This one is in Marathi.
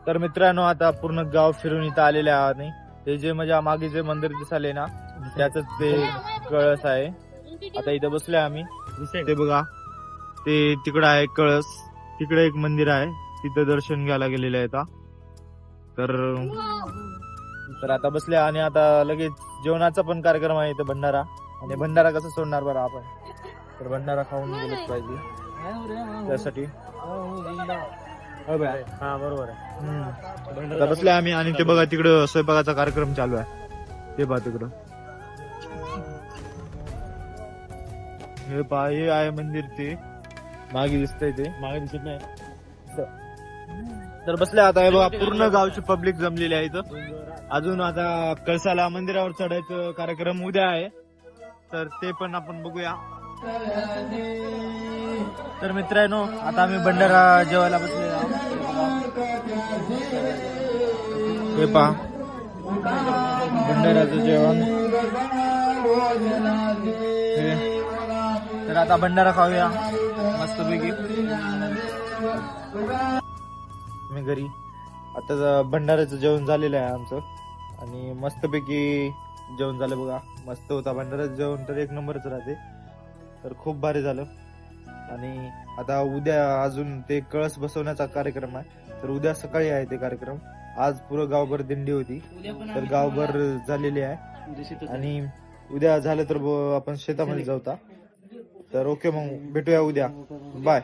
तर मित्रांनो आता पूर्ण गाव फिरून इथं आलेले आहात नाही ते जे माझ्या मागे जे मंदिर दिसाले ना त्याच ते कळस आहे. आता इथं बसले आम्ही ते बघा ते तिकडं आहे कळस तिकडे एक मंदिर आहे तिथं दर्शन घ्यायला गेलेले आहे आता. तर आता बसले आणि आता लगेच जेवणाचा पण कार्यक्रम आहे इथं भंडारा आणि भंडारा कसं सोडणार बरं आपण तर भंडारा खाऊन गेलंच पाहिजे त्यासाठी. हा बरोबर आहे. आता बसले आम्ही आणि ते बघा तिकडं स्वयंपाकाचा कार्यक्रम चालू आहे ते पहा तिकडं हे पहा हे आहे मंदिर ते मागे दिसतंय ते मागे दिसत नाही. तर बसले आता हे बघा पूर्ण गावची पब्लिक जमलेली आहे इथं. अजून आता कळसाला मंदिरावर चढायचं कार्यक्रम उद्या आहे तर ते पण आपण बघूया. तर मित्रांनो आता आम्ही भंडारा जेवायला बसले हे पहा भंडाऱ्याचं जेवण. तर आता भंडारा खाऊया मस्तपैकी मी घरी. आता भंडाऱ्याचं जेवण झालेलं आहे आमचं आणि मस्तपैकी जेवण झालं बघा. मस्त होता भंडाऱ्याचं जेवण तर एक नंबरच राहते तर खूप भारी झालं. आणि आता उद्या अजून ते कळस बसवण्याचा कार्यक्रम आहे तर उद्या सकाळी आहे ते कार्यक्रम. आज पुरं गावभर दिंडी होती तर गावभर झालेली आहे आणि उद्या झालं तर आपण शेतामध्ये जाऊता. तर ओके मग भेटूया उद्या बाय.